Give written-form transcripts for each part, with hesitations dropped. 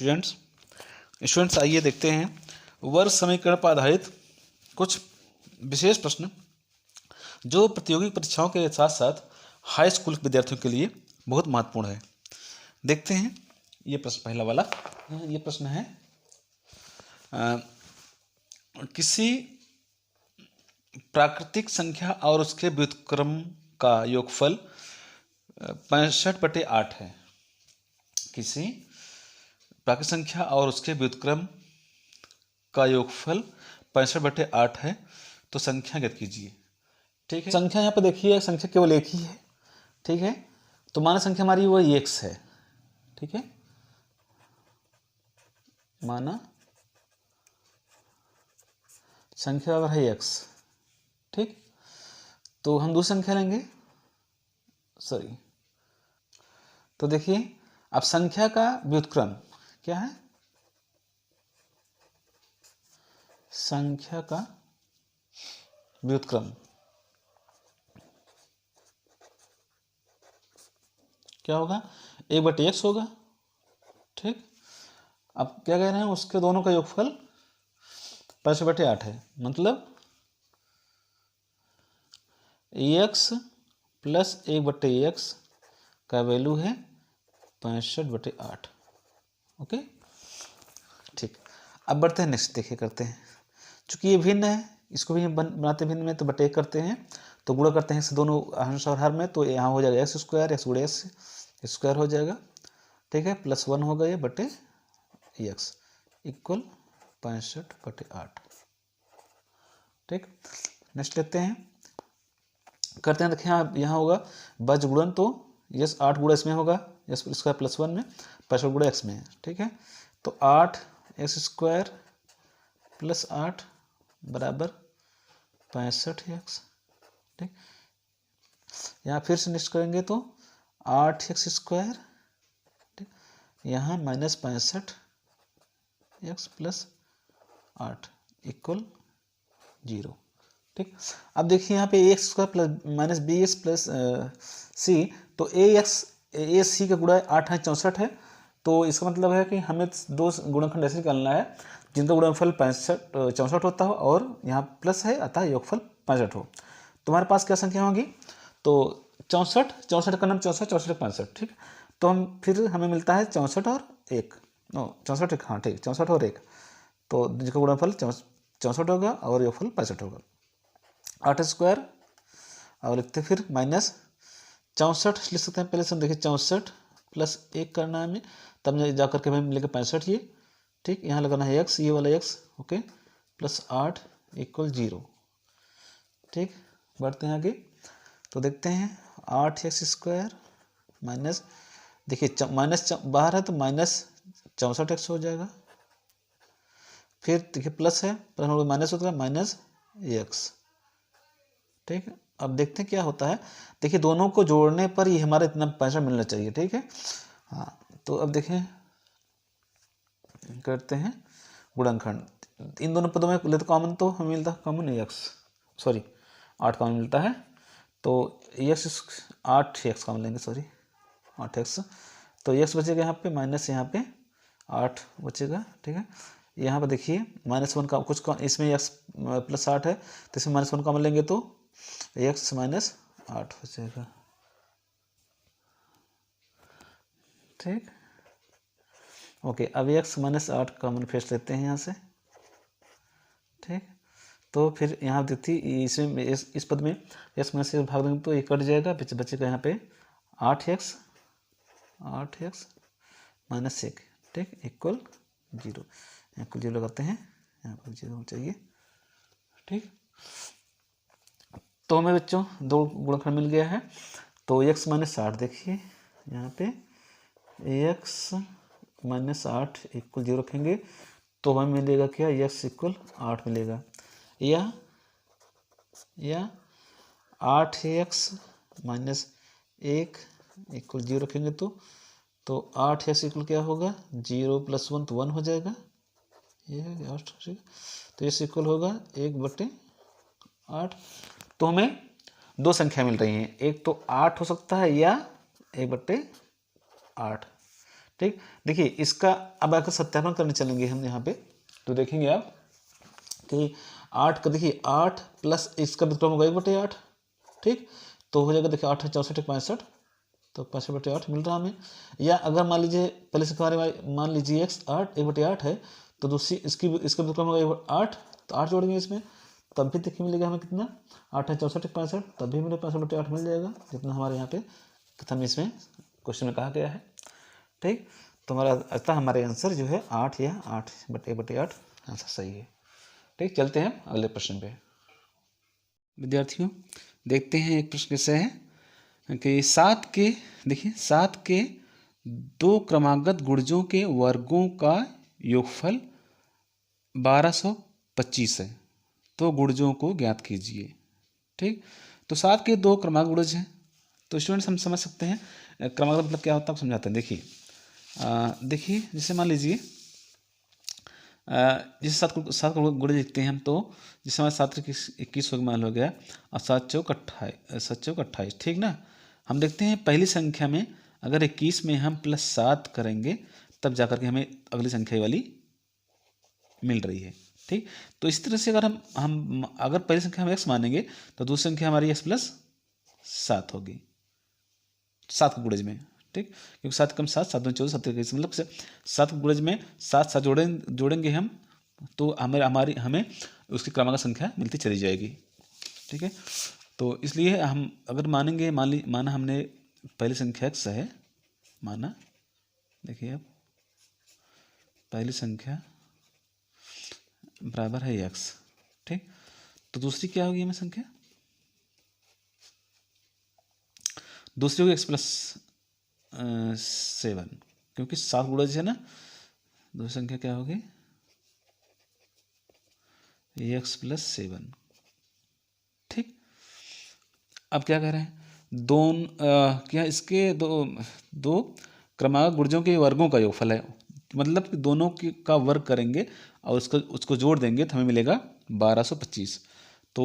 Students आइए देखते हैं वर्ग समीकरण पर आधारित कुछ विशेष प्रश्न जो प्रतियोगी परीक्षाओं के साथ साथ हाई स्कूल के विद्यार्थियों के लिए बहुत महत्वपूर्ण है। देखते हैं ये प्रश्न, पहला वाला ये प्रश्न है किसी प्राकृतिक संख्या और उसके व्युत्क्रम का योगफल 65/8 है। किसी प्राकृतिक संख्या और उसके व्युत्क्रम का योगफल 65/8 है, तो संख्या ज्ञात कीजिए। ठीक है, संख्या यहाँ पर देखिए, संख्या केवल एक ही है। ठीक है, तो माना संख्या हमारी वो x है। ठीक है, माना संख्या बराबर है x। ठीक, तो हम दूसरी संख्या लेंगे, तो देखिए अब संख्या का व्युत्क्रम क्या है, संख्या का व्युत्क्रम क्या होगा, 1/x होगा। ठीक, अब क्या कह रहे हैं, उसके दोनों का योगफल 65/8 है, मतलब x प्लस 1/x का वैल्यू है 65/8। ओके, ठीक, अब बढ़ते हैं नेक्स्ट, देखिए करते हैं। चूंकि ये भिन्न है, इसको भी बनाते भिन्न में, तो बटे करते हैं, तो गुणा करते हैं इससे दोनों अंश और हर में, तो यहाँ हो जाएगा x स्क्वायर, x गुणे x स्क्वायर हो जाएगा। ठीक है, +1 होगा ये बटे x इक्वल 65/8। ठीक, नेक्स्ट लेते हैं, करते हैं। देखिए यहाँ होगा बज गुणन, तो यस 8 गुणा इसमें होगा, यस स्क्वायर +1 में 65 गुणा x में है। ठीक है, तो 8x स्क्वायर प्लस 8 बराबर 65x। ठीक, यहाँ फिर से नेक्स्ट करेंगे, तो 8x स्क्वायर, ठीक, यहाँ -65x प्लस 8 इक्वल 0। ठीक, अब देखिए यहाँ पे ax square plus -bx plus c, तो a c का गुणा 8 है 64 है, तो इसका मतलब है कि हमें दो गुणनखंड ऐसे निकालना है जिनका गुणनफल 64 होता हो और यहाँ प्लस है, अतः योगफल 65 हो। तुम्हारे पास क्या संख्या होगी, तो 64 का नाम 64 65। ठीक, तो हम फिर हमें मिलता है 64 और 1, 64 हाँ ठीक, 64 और 1, तो जिसका गुणनफल 64 होगा और योगफल 65 होगा। 8 स्क्वायर और लिखते फिर -64 लिख सकते हैं, पहले से हम देखिए 64 प्लस 1 करना है हमें, तब जा करके हमें मिलेगा 65 ये। ठीक, यहाँ लगाना है x, ये वाला x, ओके, प्लस 8 इक्वल 0। ठीक, बढ़ते हैं आगे, तो देखते हैं 8x स्क्वायर माइनस, देखिए माइनस बाहर है तो -64x हो जाएगा, फिर देखिए प्लस है, प्लस माइनस होता है -x। ठीक, अब देखते हैं क्या होता है। देखिए दोनों को जोड़ने पर ये हमारा इतना पैसा मिलना चाहिए। ठीक है, हाँ, तो अब देखें करते हैं गुणनखंड, इन दोनों पदों में ले तो कॉमन, तो हमें मिलता है कॉमन 8 कॉमन मिलता है, तो 8x कॉमन लेंगे, 8x, तो x बचेगा यहाँ पे, माइनस यहाँ पे 8 बचेगा। ठीक है, यहाँ पर देखिए -1 का कुछ इसमें x प्लस 8 है, तो इसमें -1 कॉमन लेंगे तो x -8 हो जाएगा। ठीक, ओके, अब x -8 कॉमन फेस लेते हैं यहाँ से। ठीक, तो फिर यहाँ देखती इसमें इस पद में x में से भाग देंगे तो ये कट जाएगा, बचेगा यहाँ पे 8x -1। ठीक, इक्वल 0, यहाँ को 0 लगाते हैं, यहाँ पर 0 होना चाहिए। ठीक, तो हमें बच्चों दो गुणनखंड मिल गया है, तो x -8 देखिए यहाँ पे x -8 इक्वल 0 रखेंगे, तो हमें मिलेगा क्या, x इक्वल 8 मिलेगा, या 8x -1 इक्वल 0 रखेंगे, तो 8x इक्वल क्या होगा, 0 + 1 तो 1 हो जाएगा, ये 8, तो x इक्वल होगा 1/8। तो हमें दो संख्या मिल रही हैं, एक तो 8 हो सकता है या 1/8। ठीक, देखिए इसका अब आकर सत्यापन करने चलेंगे हम यहाँ पे, तो देखेंगे आप कि 8 का देखिए 8 प्लस इसका व्युत्क्रम होगा 1/8, ठीक, तो हो जाएगा देखिए 8 है 64 65, तो 65/8 मिल रहा हमें। या अगर मान लीजिए पहले से हमारे मान लीजिए x 8 1/8 है, तो दूसरी इसका व्युत्क्रम होगा 8, तो 8 जोड़ेंगे इसमें, तब भी देखिए मिलेगा हमें कितना, 8 है 64 65, तब भी हमें 65/8 मिल जाएगा, जितना हमारे यहाँ पे कथन इसमें क्वेश्चन में कहा गया है। ठीक, तो हमारा अतः हमारे आंसर जो है 8 या 8/8 आंसर सही है। ठीक, चलते हैं अगले प्रश्न पे। विद्यार्थियों देखते हैं एक प्रश्न कैसे है कि 7 के, देखिए 7 के 2 क्रमागत गुणजों के वर्गों का योगफल 1225 है, तो गुणजों को ज्ञात कीजिए। ठीक, तो 7 के 2 क्रमागत गुणज हैं, तो स्टूडेंट्स हम समझ सकते हैं क्रमागत मतलब क्या होता है, समझाते हैं। देखिए देखिए जैसे मान लीजिए जैसे 7 को गुणे लिखते हैं हम, तो जैसे हमारे 7 21 मान हो गया और 7 चौक 28, ठीक ना। हम देखते हैं पहली संख्या में अगर 21 में हम +7 करेंगे तब जाकर के हमें अगली संख्या वाली मिल रही है। ठीक, तो इस तरह से अगर हम अगर पहली संख्या हम x मानेंगे तो दूसरी संख्या हमारी x+7 होगी 7 के गुणज में। ठीक, क्योंकि 7 कम 7 7 14 7 21, मतलब 7 गुणज में 7 जोड़ेंगे हम, तो हमें उसकी क्रमागत संख्या मिलती चली जाएगी। ठीक है, तो इसलिए हम अगर मानेंगे, माना हमने पहली संख्या x है, माना देखिए अब पहली संख्या बराबर है x, ठीक, तो दूसरी क्या होगी हमें संख्या, दूसरी होगी x+7, क्योंकि 7 गुणज है ना, दूसरी संख्या क्या होगी x+7। ठीक, अब क्या कह रहे हैं, क्या इसके दो क्रमागत गुणजों के वर्गों का योगफल है, मतलब कि दोनों का वर्ग करेंगे और उसको जोड़ देंगे तो हमें मिलेगा 1225। तो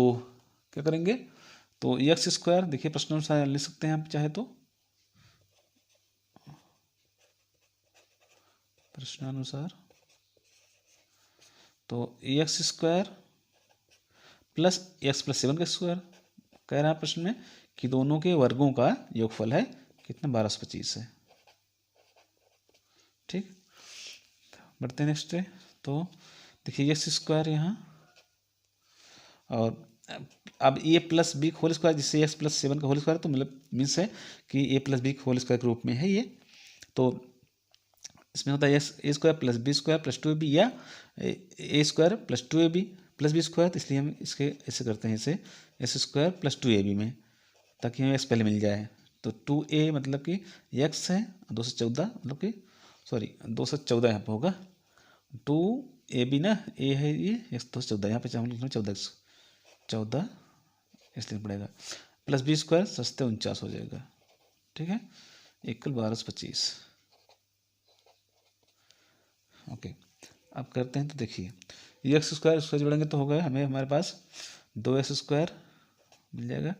क्या करेंगे, तो x², देखिए प्रश्नानुसार लिख सकते हैं आप चाहे तो, प्रश्नानुसार, तो x² प्लस x+7 का स्क्वायर, कह रहा है प्रश्न में कि दोनों के वर्गों का योगफल है कितना 1225 है। ठीक, बढ़ते हैं नेक्स्ट पे, तो देखिए x² यहाँ, और अब a+b होल स्क्वायर, जिससे x+7 का होल स्क्वायर, तो मतलब मीन्स है कि a+b होल स्क्वायर के रूप में है ये, तो इसमें होता है a² + b² + 2ab या a² + 2ab + b², तो इसलिए हम इसके ऐसे करते हैं, इसे s² + 2ab में, ताकि हमें x पहले मिल जाए। तो 2a मतलब कि x है, 214 मतलब कि 214 यहाँ पर होगा, 2ab ना, a है ये, x 214, यहाँ पे हम लिख 14 इसलिए पड़ेगा, + b² सस्ते 49 हो जाएगा। ठीक है, = 1225। ओके, अब करते हैं, तो देखिए ये x² उसका जोड़ेंगे तो होगा हमें, हमारे पास 2x² मिल जाएगा,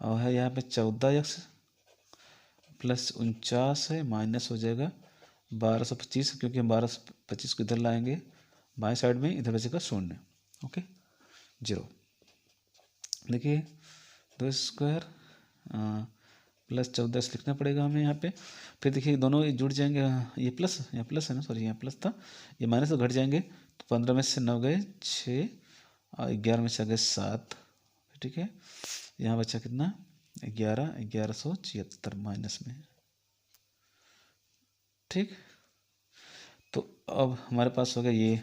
और है यहाँ पे 14x + 49 है, माइनस हो जाएगा 1225, क्योंकि हम 1225 को इधर लाएंगे बाएं साइड में, इधर बचेगा 0। ओके, 0। देखिए 2x² + 14 लिखना पड़ेगा हमें यहाँ पे, फिर देखिए दोनों जुड़ जाएंगे, ये प्लस है ना, सॉरी यहाँ प्लस था, ये माइनस तो घट जाएंगे, तो 15 में से 9 गए 6 और 11 में से आ गए 7। ठीक है, यहाँ बचा कितना 1176 माइनस में। ठीक, तो अब हमारे पास हो गया ये,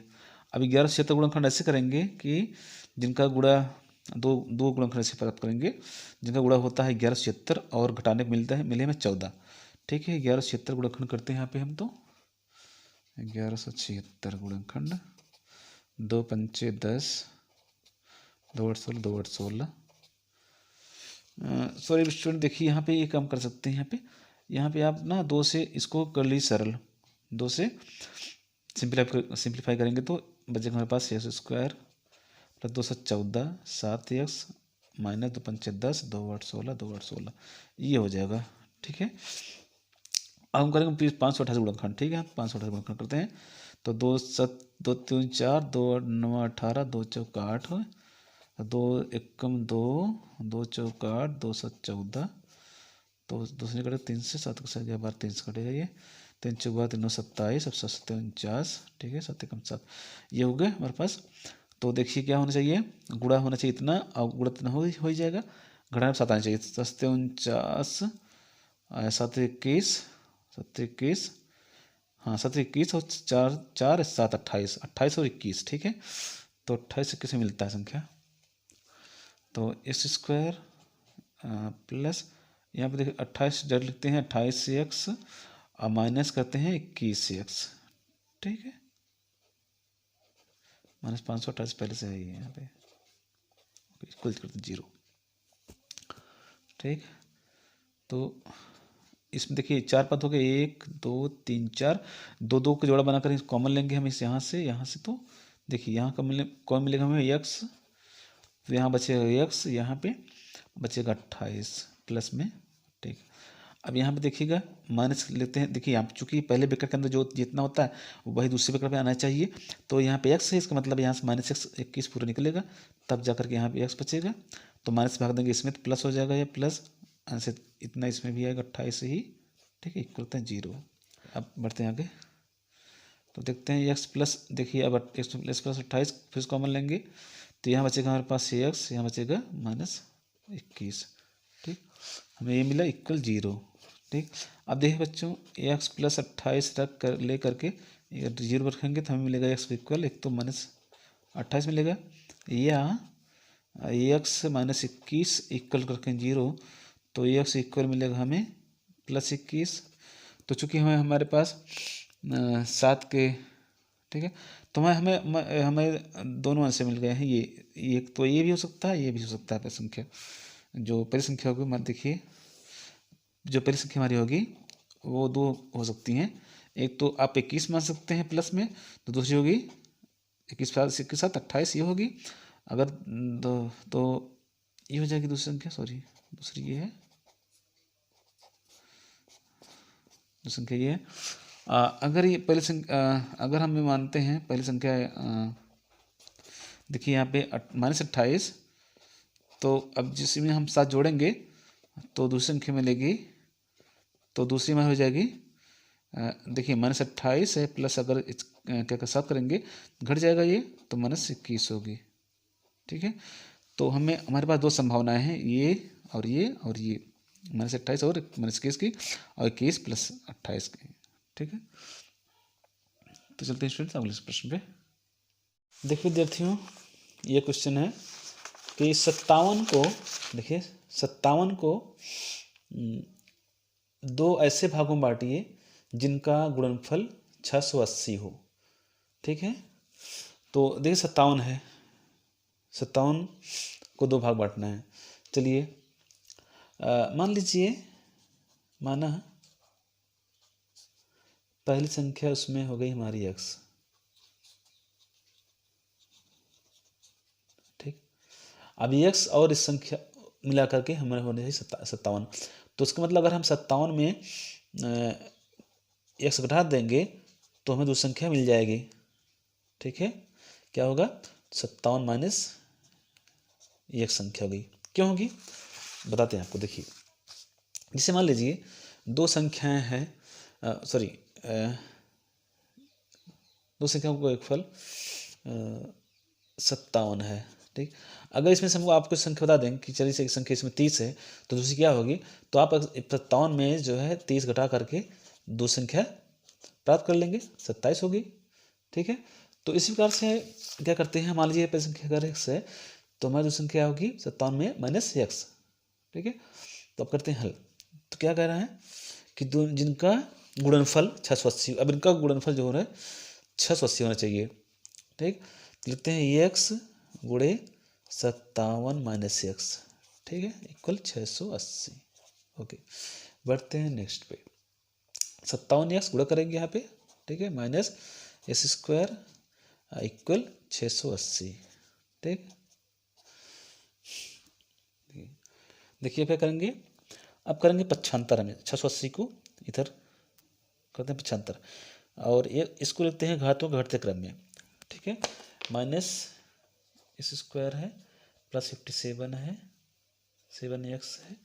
अब 1176 गुणनखंड ऐसे करेंगे कि जिनका गुणा दो गुणनखंड ऐसे प्राप्त करेंगे जिनका गुणा होता है 1176 और घटाने मिलता है, मिले हमें 14। ठीक है, 1176 गुणनखंड करते हैं यहाँ पे हम, तो 1176 गुणनखंड 2 पंचे 10, 2 8 16, 2 8 16। सॉरी स्टूडेंट, देखिए यहाँ पे ये काम कर सकते हैं, यहाँ पे आप ना 2 से इसको कर लीजिए सरल, 2 से सिंप्लीफाई करेंगे तो बचेगा हमारे पास x² + 214 7x माइनस 2 पंचे 10, 2 8 16, 2 8 16, ये हो जाएगा। ठीक है, अब हम करेंगे 528 गुणनखंड, ठीक है। 528 गुणनखंड करते हैं तो 2 7 2 3 4 2 9 18 2 चौका 8 2 एकम 2 2 चौका 8 2 7 14 तो दूसरे कटे 3 से 7 को 12 3 से कटेगा ये 3 चौका 3 27 अब 7 49, ठीक है। 7 एकम 7 ये हो गए हमारे पास। तो देखिए क्या होना चाहिए, गुणा होना चाहिए इतना और गुणा इतना हो ही जाएगा, घटा में 7 आना चाहिए। 7 49 7 21 7 21 हाँ 7 21 और 4 4 7 28 28 और 21, ठीक है। तो 28 21 में मिलता है संख्या, तो एक्स स्क्वायर प्लस यहाँ पे देखिए 28 डायरेक्ट लिखते हैं 28x और माइनस करते हैं 21x, ठीक है। माइनस 528 पहले से है ये यहाँ पे, इक्वल करते 0, ठीक। तो इसमें देखिए 4 पद हो गए 1 2 3 4, 2 2 का जोड़ा बनाकर कॉमन लेंगे हम इस यहाँ से तो देखिए यहाँ कौन मिलेगा हमें x, तो यहाँ बचेगा x, यहाँ पे बचेगा 28 प्लस में, ठीक। अब यहाँ पे देखिएगा माइनस लेते हैं, देखिए यहाँ चूंकि पहले ब्रैकेट के अंदर जो जितना होता है वही दूसरे ब्रैकेट में आना चाहिए, तो यहाँ पे x है, इसका मतलब यहाँ से -x 21 पूरा निकलेगा, तब जाकर के यहाँ पे x बचेगा, तो माइनस भाग देंगे इसमें तो प्लस हो जाएगा, ये प्लस आंसर इतना इसमें भी आएगा 28 ही, ठीक है। इक्वल होता है 0। अब बढ़ते हैं आगे तो देखते हैं x प्लस, देखिए अब x प्लस 28 फिर कॉमन लेंगे तो यहाँ बचेगा हमारे पास x, यहाँ बचेगा -21, ठीक। हमें ये मिला इक्वल 0, ठीक। अब देखिए बच्चों x प्लस 28 रख कर ले करके 0 रखेंगे तो हमें मिलेगा x इक्वल, एक तो -28 मिलेगा या x -21 इक्वल करके 0, तो x इक्वल मिलेगा हमें +21। तो चूँकि हमारे पास 7 के, ठीक है, तो हमें दोनों आंसर मिल गए हैं। ये तो ये भी हो सकता है, ये भी हो सकता है संख्या, जो पहली संख्या होगी मत देखिए, जो पहली संख्या हमारी होगी वो 2 हो सकती हैं, एक तो आप 21 मान सकते हैं प्लस में, तो दूसरी होगी 21 के साथ 28 ये होगी, अगर तो ये हो जाएगी दूसरी संख्या, सॉरी दूसरी ये है, दूसरी संख्या ये है। अगर ये पहली संख्या अगर हम मानते हैं पहली संख्या देखिए यहाँ पे -28, तो अब जिसमें हम 7 जोड़ेंगे तो दूसरी संख्या मिलेगी, तो दूसरी में हो जाएगी देखिए -28 है प्लस अगर क्या 7 करेंगे घट जाएगा ये, तो -21 होगी, ठीक है। तो हमारे पास 2 संभावनाएं हैं, ये और ये और ये, -28 और -21 की और 21 + 28 की, ठीक है। तो चलते हैं स्टूडेंट्स अगले प्रश्न पे। देखिए विद्यार्थियों ये क्वेश्चन है कि 57 को, देखिए 57 को 2 ऐसे भागों में बांटिए जिनका गुणनफल 680 हो, ठीक है। तो देखिए 57 है, 57 को 2 भाग बांटना है। चलिए मान लीजिए, माना पहली संख्या उसमें हो गई हमारी x, ठीक। अब x और इस संख्या मिला करके हमारे होने चाहिए 57, तो उसका मतलब अगर हम 57 में x घटा देंगे तो हमें दूसरी संख्या मिल जाएगी, ठीक है। क्या होगा 57 माइनस एक संख्या होगी, क्यों होगी बताते हैं आपको। देखिए जैसे मान लीजिए 2 संख्याएं हैं, सॉरी 2 संख्याओं को एक फल 57 है, ठीक। अगर इसमें से हमको आपको संख्या बता दें कि चलिए से एक संख्या इसमें 30 है, तो दूसरी क्या होगी, तो आप 57 में जो है 30 घटा करके 2 संख्या प्राप्त कर लेंगे, 27 होगी, ठीक है। तो इसी प्रकार से क्या करते हैं, मान लीजिए पहली संख्या अगर x है तो हमारी दूसरी संख्या होगी 57 में -x, ठीक है। तो अब करते हैं हल। तो क्या कह रहा है कि जिनका गुणनफल 680, अब इनका गुणनफल जो हो रहा है 680 होना चाहिए, ठीक। लिखते हैं x गुणे 57 - x, ठीक है, इक्वल 680, ओके। बढ़ते हैं नेक्स्ट पे, 57x गुणा करेंगे यहाँ पे, ठीक है, -s² इक्वल 680, ठीक। देखिए क्या करेंगे, अब करेंगे पक्षांतर, हमें 680 को इधर करते हैं 75, और ये इसको लिखते हैं घातों के घटते क्रम में, ठीक है। माइनस इस स्क्वायर है प्लस 57 है 7x है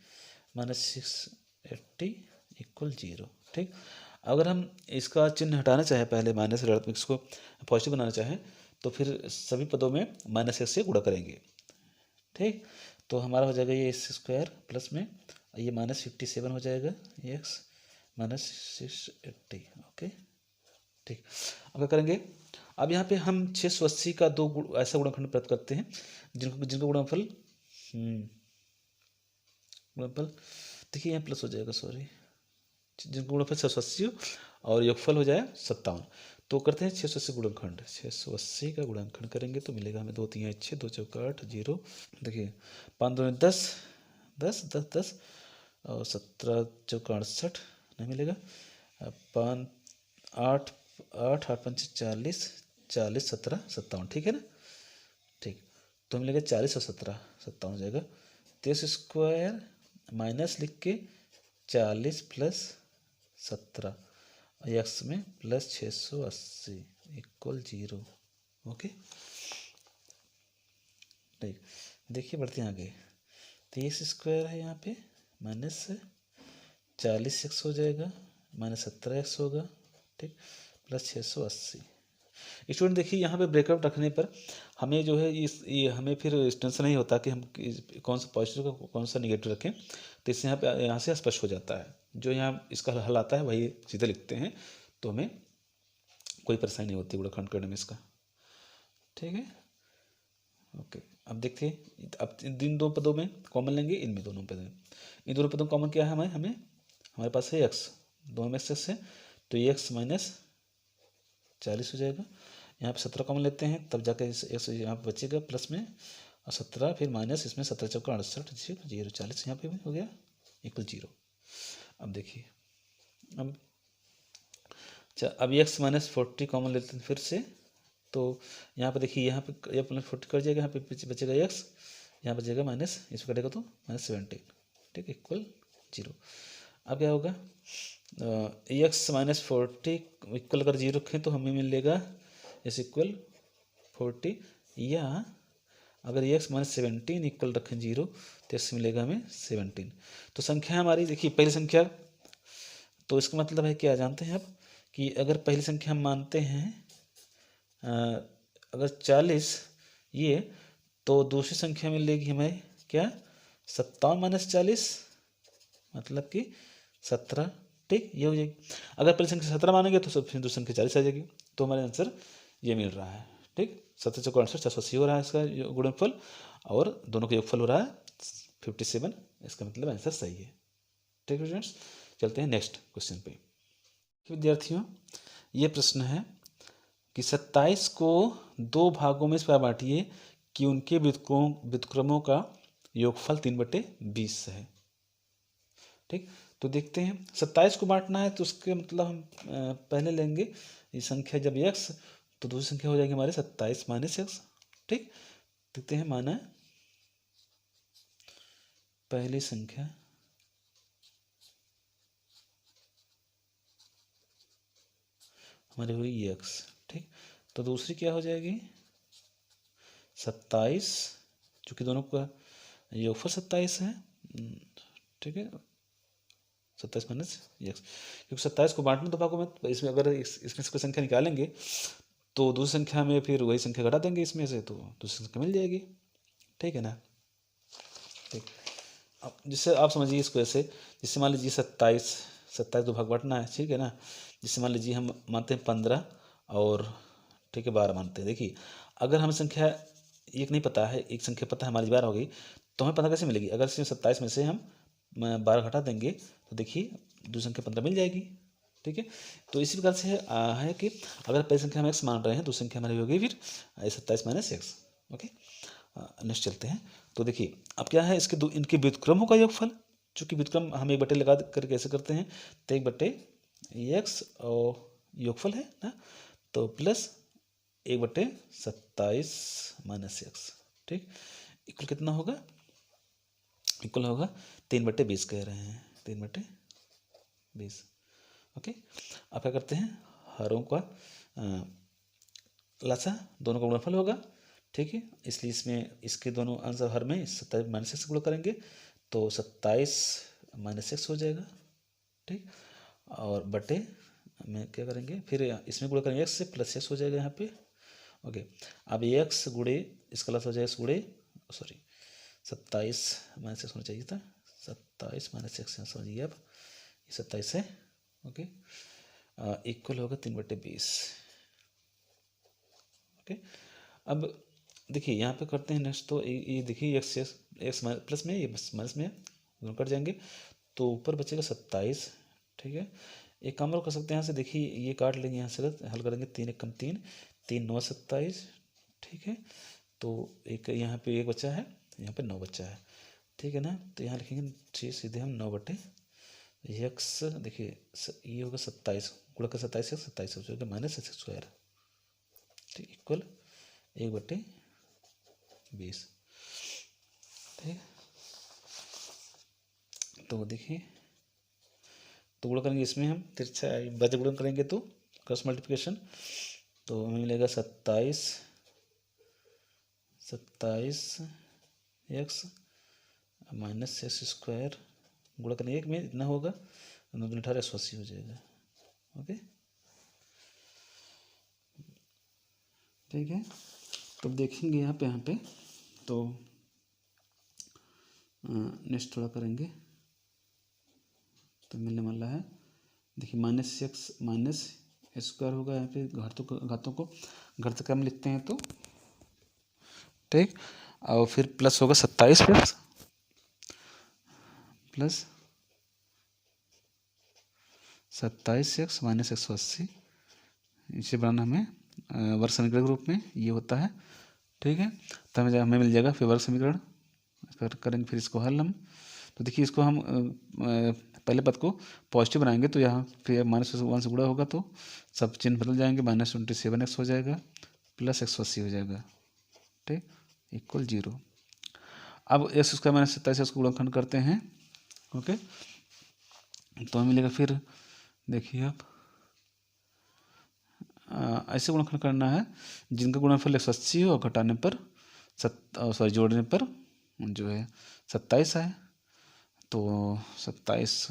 माइनस 680 इक्वल 0, ठीक। अगर हम इसका चिन्ह हटाना चाहें पहले माइनस ऋणात्मक इसको पॉजिटिव बनाना चाहें तो फिर सभी पदों में माइनस एक्स से गुणा करेंगे, ठीक। तो हमारा हो जाएगा ये एक्स स्क्वायर प्लस में ये माइनस 57 हो जाएगा एक्स माइनस 680, ओके, ठीक। अब क्या करेंगे, अब यहाँ पे हम 680 का ऐसा गुणनखंड प्राप्त करते हैं जिनका गुणनफल देखिए यहाँ प्लस हो जाएगा, सॉरी, जिनका गुणनफल 680 और योगफल हो जाए 57। तो करते हैं 680 गुणनखंड, 680 का गुणनखंड करेंगे तो मिलेगा हमें 2 3 6 2 चौका 8 0, देखिए 5 2 10 10 10 10 और 17 चौका 68 नहीं मिलेगा, 5 8 8 8 5 40 40 17 57, ठीक है ना, ठीक। तो मिलेगा 40 और 17 57 हो जाएगा। 23 स्क्वायर माइनस लिख के 40 प्लस 17 एक्स में प्लस 680 इक्वल 0, ओके, ठीक। देखिए बढ़ते हैं आगे, 23 स्क्वायर है यहाँ पे माइनस 40 एक्स हो जाएगा माइनस 17 एक्स होगा, ठीक, प्लस 680। स्टूडेंट देखिए यहाँ पे ब्रेकअप रखने पर हमें जो है ये हमें फिर टेंशन नहीं होता कि हम कौन सा पॉजिटिव का कौन सा निगेटिव रखें, तो इससे यहाँ से स्पष्ट हो जाता है, जो यहाँ इसका हल आता है वही सीधे लिखते हैं, तो हमें कोई परेशानी नहीं होती गुणनखंड करने में इसका, ठीक है, ओके। अब देखते हैं, अब इन दो पदों में कॉमन लेंगे, इनमें दोनों पदों में, इन दोनों पदों में कॉमन क्या है हमें हमारे पास है एक्स, दोनों में एक्स है तो ये एक्स माइनस 40 हो जाएगा, यहाँ पे 17 कॉमन लेते हैं तब जाकर एक्स यहाँ पे बचेगा प्लस में और 17 फिर माइनस इसमें 17 चौका 68 0 40 यहाँ पे भी हो गया इक्वल 0। अब देखिए अब एक्स माइनस 40 कॉमन लेते हैं फिर से, तो यहाँ पे देखिए यहाँ पे ये प्लस 40 कर जाएगा, यहाँ पे बचेगा एक्स, यहाँ बचेगा माइनस इसको कटेगा तो माइनस 17, ठीक, इक्वल 0। अब क्या होगा, एक्स माइनस 40 इक्वल अगर 0 रखें तो हमें मिलेगा इस इक्वल 40, या अगर एक्स माइनस 17 इक्वल रखें 0 तो एक्स मिलेगा हमें 17। तो संख्या हमारी देखिए पहली संख्या, तो इसका मतलब है क्या जानते हैं आप कि अगर पहली संख्या हम मानते हैं अगर 40 ये, तो दूसरी संख्या मिलेगी हमें क्या 57 माइनस 40 मतलब कि 17, ठीक, ये हो जाएगी। अगर पहली संख्या 17 मानेंगे तो फिर दूसरी संख्या 40 आ जाएगी, तो हमारा आंसर ये मिल रहा है, ठीक, 17 चौका 68 480 हो रहा है इसका गुणनफल, और दोनों का योगफल हो रहा है 57, इसका मतलब आंसर सही है, ठीक है स्टूडेंट्स। चलते हैं नेक्स्ट क्वेश्चन पे। विद्यार्थियों ये प्रश्न है कि 27 को 2 भागों में इस प्रकार बांटिए कि उनके व्युत्क्रमों का योगफल 3/20 है, ठीक। तो देखते हैं 27 को बांटना है तो उसके मतलब हम पहले लेंगे ये संख्या जब x, तो दूसरी संख्या हो जाएगी हमारे 27 माइनस एक्स, ठीक। देखते हैं माना पहली संख्या हमारी हुई x, ठीक, तो दूसरी क्या हो जाएगी 27, चूँकि दोनों का योगफल 27 है, ठीक है, 27 माइनस एक्स, क्योंकि 27 को बांटना 2 भागों में, इसमें अगर इसमें से कोई संख्या निकालेंगे तो दूसरी संख्या में फिर वही संख्या घटा देंगे इसमें से, तो दूसरी संख्या मिल जाएगी, ठीक है ना, ठीक। अब जिससे आप समझिए इसको ऐसे, जिससे मान लीजिए 27 2 भाग बांटना है, ठीक है ना, जिससे मान लीजिए हम मानते हैं 15 और ठीक है 12 मानते हैं। देखिए अगर हमें संख्या एक नहीं पता है, एक संख्या पता है हमारी 12 हो गई, तो हमें 15 कैसे मिलेगी, अगर इसमें 27 में से हम 12 घटा देंगे तो देखिए दूसरी संख्या 15 मिल जाएगी, ठीक है। तो इसी प्रकार से है कि अगर पहली संख्या हम एक्स मान रहे हैं, दूसरी संख्या हमारी होगी फिर 27 माइनस एक्स, ओके। नेक्स्ट चलते हैं, तो देखिए अब क्या है इसके इनके व्युत्क्रमों का योगफल, चूँकि व्युत्क्रम हम 1 बटे लगा कर कैसे करते हैं, तो 1 बटे एक्स और योगफल है ना, तो प्लस 1 बटे 27 माइनस एक्स, ठीक, इक्वल कितना होगा, इक्वल होगा 3/20 कह रहे हैं, 3/20, ओके, अब क्या करते हैं, हरों का लसा दोनों का गुणनफल होगा, ठीक है, इसलिए इसमें इसके दोनों आंसर हर में 27 माइनस एक्स गुणा करेंगे तो 27 माइनस एक्स हो जाएगा, ठीक। और बटे में क्या करेंगे, फिर इसमें गुणा करेंगे एक्स से, प्लस एक्स हो जाएगा यहाँ पे, ओके। अब एक्स गुणे इसका लस हो जाएगा, एक्स गुणे सॉरी 27 माइनस एक्स होना चाहिए था, 27 माइनस एक्स समझिए आप, ये 27 है, ओके। इक्वल होगा 3/20, ओके। अब देखिए यहाँ पे करते हैं नेक्स्ट, तो ये देखिए एक्स एक्स प्लस में, ये माइनस में दोनों कट जाएंगे तो ऊपर बचेगा 27, ठीक है। एक काम और कर सकते हैं यहाँ से, देखिए ये काट लेंगे, यहाँ से हल करेंगे, 3 1 कम 3, 3 9 27, ठीक है। तो एक यहाँ पे एक बच्चा है, यहाँ पे 9 बच्चा है, ठीक है ना। तो यहाँ लिखेंगे सीधे हम 9 बटे एक्स, देखिए ये होगा 27 गुणा कर 27 एक्स, 27 हो जाएगा माइनस एक्स स्क्वायर, ठीक, इक्वल 1/20, ठीक। तो देखिए, तो गुणा करेंगे इसमें हम तिरछा वज्र गुणन करेंगे तो क्रॉस मल्टीप्लिकेशन, तो हमें मिलेगा 27 एक्स माइनस एक्स स्क्वायर, गुणा करेंगे एक में इतना होगा, 9 18 180 हो जाएगा, ओके, ठीक है। तो देखेंगे यहाँ पे तो नेक्स्ट थोड़ा करेंगे तो मिलने वाला है, देखिए माइनस एक्स माइनस स्क्वायर होगा, यहाँ पे घातों को घात क्रम लिखते हैं तो, ठीक। और फिर प्लस होगा 27 प्लस 27 एक्स माइनस 180, इसे बनाना हमें वर्ग समीकरण के रूप में ये होता है, ठीक है। तो हमें मिल जाएगा फिर वर्ग समीकरण करेंगे, फिर इसको हल हम, तो देखिए इसको हम पहले पद को पॉजिटिव बनाएंगे तो यहाँ फिर -1 से गुणा होगा तो सब चिन्ह बदल जाएंगे, -27x हो जाएगा प्लस 180 हो जाएगा, ठीक, इक्वल 0। अब एक्स स्क्वायर माइनस 27 उसको गुणनखंड करते हैं, ओके। तो हमें मिलेगा, फिर देखिए आप ऐसे गुणनखंड करना है जिनका गुणनफल 180 हो और घटाने पर जोड़ने पर जो है 27 है, तो 27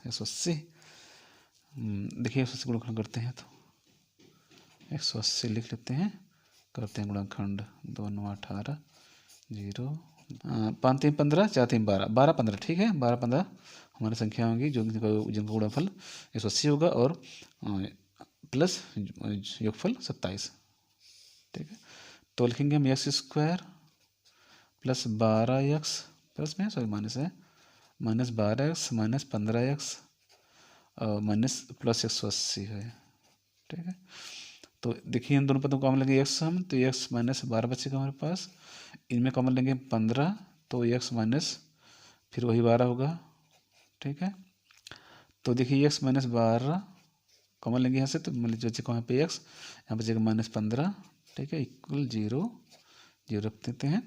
180, देखिए 180 गुणनखंड करते हैं तो 180 लिख लेते हैं, करते हैं गुणनखंड, 2 9 18 0 5 3 15 4 3 12 12 15, ठीक है, 12 15 हमारी संख्या होंगी जो जिनका गुणनफल 180 होगा और प्लस योगफल 27, ठीक है। तो लिखेंगे हम x square plus 12x plus में सॉरी माइनस है, -12x minus 15x minus plus 180 है, ठीक है। तो देखिए इन दोनों पदों को कॉमन लेंगे एक्स हम, तो एक्स माइनस 12 बचेगा हमारे पास, इनमें कॉमन लेंगे 15 तो एक्स माइनस फिर वही 12 होगा, ठीक है। तो देखिए एक्स माइनस 12 कॉमन लेंगे यहाँ से, तो मान लीजिए बचेगा यहाँ पे एक्स, यहाँ बचेगा -15, ठीक है, इक्वल 0 रख देते हैं।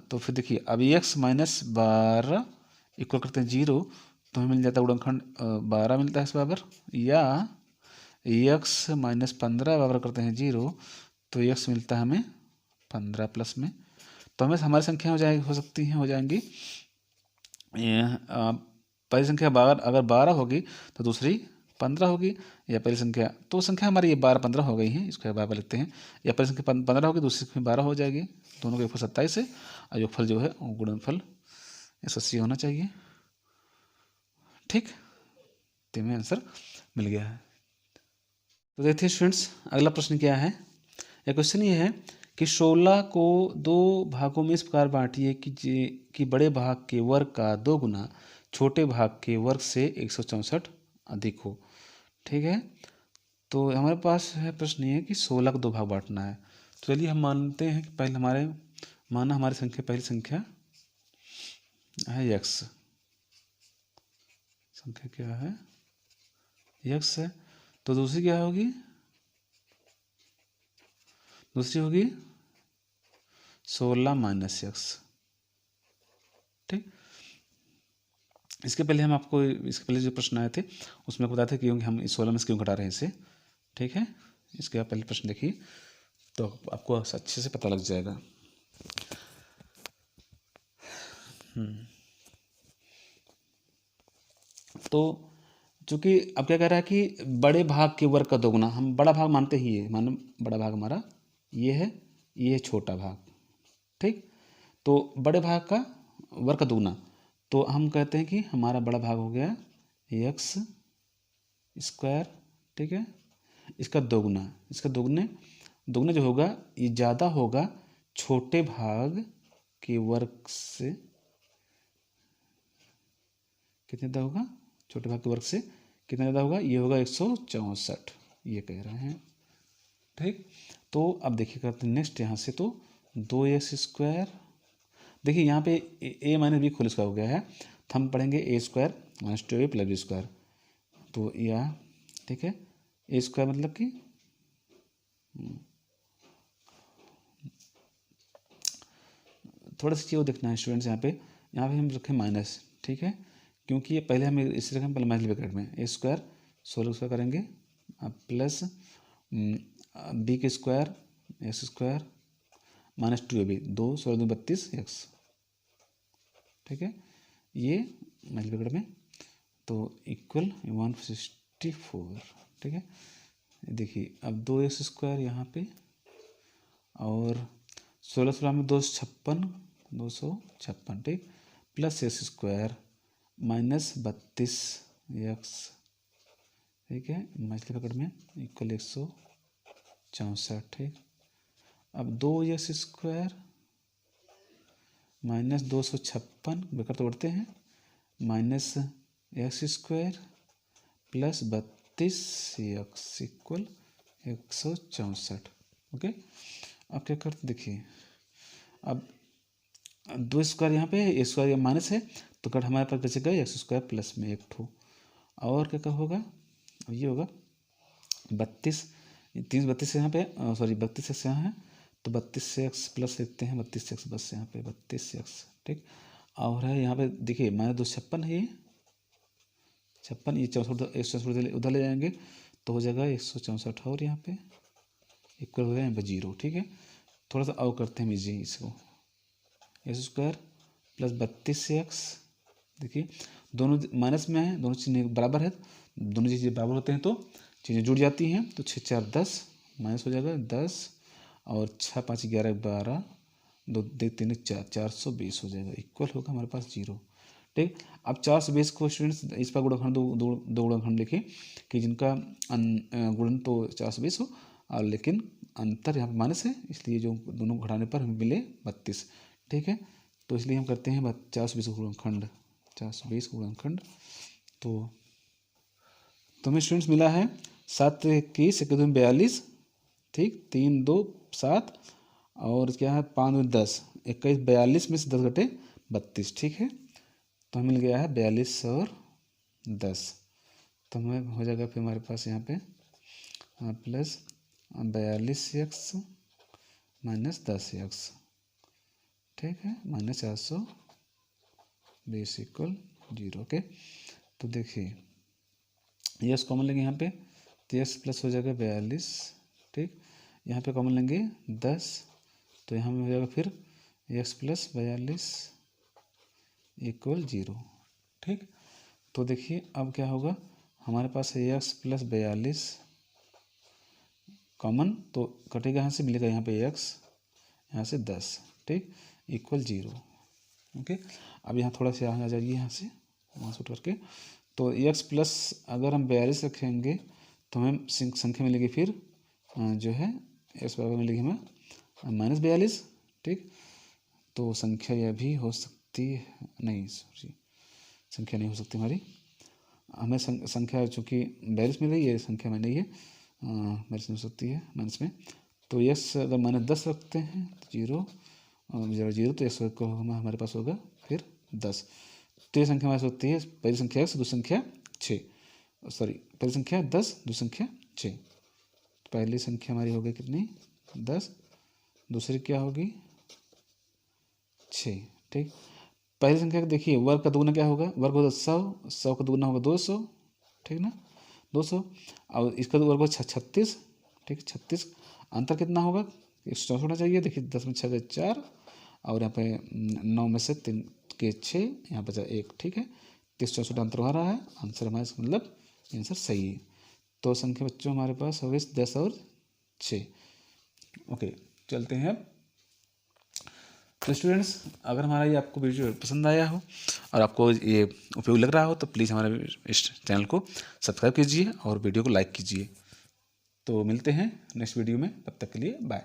तो फिर देखिए अब एक्स माइनस 12 इक्वल करते हैं 0, तो हमें मिल जाता है गुणनखंड 12 मिलता है इस बराबर, या एक्स माइनस 15 बराबर करते हैं 0, तो एक्स मिलता है हमें 15 प्लस में, तो हमें हमारी संख्या हो जाएंगी पहली संख्या अगर 12 होगी तो दूसरी 15 होगी, या पहली संख्या तो संख्या हमारी ये 12 15 हो गई है, इसको 12 लिखते हैं, या पहली संख्या 15 होगी दूसरी संख्या 12 हो जाएगी, दोनों का योगफल 27 है और योगफल जो है गुणनफल 180 होना चाहिए, ठीक। तो हमें आंसर मिल गया है। तो देखिए स्टूडेंट्स अगला प्रश्न क्या है, यह क्वेश्चन ये है कि 16 को 2 भागों में इस प्रकार बांटिए कि बड़े भाग के वर्ग का 2 गुना छोटे भाग के वर्ग से 164 अधिक हो, ठीक है। तो हमारे पास है प्रश्न ये है कि 16 को 2 भाग बांटना है, तो चलिए हम मानते हैं कि पहले हमारी संख्या पहली संख्या है x, संख्या क्या है x है, तो दूसरी क्या होगी, दूसरी होगी 16 माइनस एक्स, ठीक। इसके पहले हम आपको, इसके पहले जो प्रश्न आए थे उसमें आपको बताया था कि हम इस 16 में से क्यों घटा रहे हैं इसे, ठीक है। इसके आप पहले प्रश्न देखिए तो आपको अच्छे से पता लग जाएगा। तो चूँकि अब क्या कह रहा है कि बड़े भाग के वर्ग का दोगुना, हम बड़ा भाग मानते ही है, मानो बड़ा भाग हमारा ये है छोटा भाग, ठीक। तो बड़े भाग का वर्ग का दोगुना, तो हम कहते हैं कि हमारा बड़ा भाग हो गया एक्स स्क्वायर, ठीक है। इसका दोगुना जो होगा ये ज़्यादा होगा छोटे भाग के वर्ग से, कितने ज़्यादा होगा, छोटे भाग के वर्ग से कितना ज़्यादा होगा, ये होगा 164, ये कह रहे हैं, ठीक। तो अब देखिए करते हैं नेक्स्ट यहाँ से, तो 2x², देखिए यहाँ पे a minus B whole square हो गया है, तो हम पढ़ेंगे a² minus 2a plus b², तो यह ठीक है। a² मतलब कि थोड़ा सा चीज़ देखना है स्टूडेंट्स, यहाँ पे हम रखें माइनस, ठीक है, क्योंकि ये पहले हम इसे रखें पहले माइनस ब्रैकेट में, a² 16 करेंगे plus b² x² minus 2ab 2 16 32 x, ठीक है, ये माइनस ब्रैकेट में, तो इक्वल 164, ठीक है। देखिए अब 2x² यहाँ पे और 16 में 256, ठीक, प्लस x² माइनस 32x, ठीक है, माइनस ब्रैकेट में इक्वल 164, ठीक। अब 2x² माइनस 256 ब्रैकेट तोड़ते हैं, minus x² plus 32x equal 164, okay. अब क्या करते देखिए, अब 2² यहाँ पे a² माइनस है, तो कट हमारे पास बचेगा x² प्लस में 1 ठो, और क्या होगा, ये होगा 32, 32 से यहाँ पे सॉरी 32x यहाँ है, तो 32x प्लस लिखते हैं, 32x बस यहाँ पे 32x, ठीक। और है यहाँ पे देखिए माइनस 256 है, ये 56, ये 64 उधर ले जाएंगे तो हो जाएगा 164, और यहाँ पे इक्वल हो गया यहाँ पे 0, ठीक है। थोड़ा सा और करते हैं इजी इसको, x² प्लस 32x, देखिए दोनों माइनस में है, दोनों चीज़ें बराबर है, दोनों चीज़ें बराबर होते हैं तो चीज़ें जुड़ जाती हैं, तो 6 4 10 माइनस हो जाएगा 10, और 6 5 11 12 2 3 4 420 हो जाएगा, इक्वल होगा हमारे पास 0, ठीक। अब 420 को स्टूडेंट्स इस पर गुणनखंड दो गुणनखंड लिखे कि जिनका गुणन तो 420 हो, और लेकिन अंतर यहाँ पर माइनस है, इसलिए जो दोनों घटाने पर हमें मिले 32, ठीक है। तो इसलिए हम करते हैं 420 गुणनखंड, 420 गुणनखंड, तो हमें स्टूडेंट्स मिला है 7 21 42, ठीक, 3 2 7, और क्या है 5 2 10, 21 42 में से 10 घटे 32, ठीक है। तो हमें मिल गया है 42 और 10, तो हमें हो जाएगा फिर हमारे पास यहाँ पे प्लस 42x माइनस 10x, ठीक है, माइनस 420 इक्वल 0, ओके। तो देखिए यस कॉमन लेंगे यहाँ पे, तो यस प्लस हो जाएगा 42, ठीक, यहाँ पे कॉमन लेंगे 10, तो यहाँ में हो जाएगा फिर x प्लस 42 इक्वल 0, ठीक। तो देखिए अब क्या होगा, हमारे पास है x प्लस 42 कॉमन, तो कटेगा यहाँ से, मिलेगा यहाँ पे x, यहाँ से 10, ठीक, इक्वल 0, ओके। अब यहाँ थोड़ा सा आ जाइए यहाँ से वहाँ शूट करके, तो x प्लस अगर हम 42 रखेंगे तो हमें संख्या मिलेगी फिर जो है x बराबर मिलेगी हमें माइनस 42, ठीक। तो संख्या यह भी हो सकती है, नहीं सॉरी संख्या नहीं हो सकती हमारी, हमें संख्या चूँकि 42 मिल रही है, संख्या में नहीं है, माइनस में हो सकती है, माइनस में, तो यस अगर माइनस 10 रखते हैं तो 0 0 तो यस को हमारे पास होगा फिर 10, तो ये संख्या हमारे पास होती है पहली संख्या x, दूसरी संख्या 6, सॉरी पहली संख्या 10 दूसरी संख्या 6, पहली संख्या हमारी हो गई कितनी 10, दूसरी क्या होगी 6, ठीक। पहली संख्या को देखिए, वर्ग का दुगुना क्या होगा, वर्ग होगा 100, 100 का दुगुना होगा 200, ठीक ना, 200। और इसका वर्ग होगा 36, ठीक है 36। अंतर कितना होगा, 164 होना चाहिए। देखिए 10 में 6 4, और यहाँ पे 9 में से 3 के 6, यहाँ पे 1, ठीक है। 164 अंतर आ रहा है, आंसर हमारा मतलब आंसर सही है। तो संख्या बच्चों हमारे पास हो गई 10 और 6। ओके, चलते हैं अब। तो स्टूडेंट्स, अगर हमारा ये आपको वीडियो पसंद आया हो और आपको ये उपयोग लग रहा हो तो प्लीज़ हमारे इस चैनल को सब्सक्राइब कीजिए और वीडियो को लाइक कीजिए। तो मिलते हैं नेक्स्ट वीडियो में, तब तक के लिए बाय।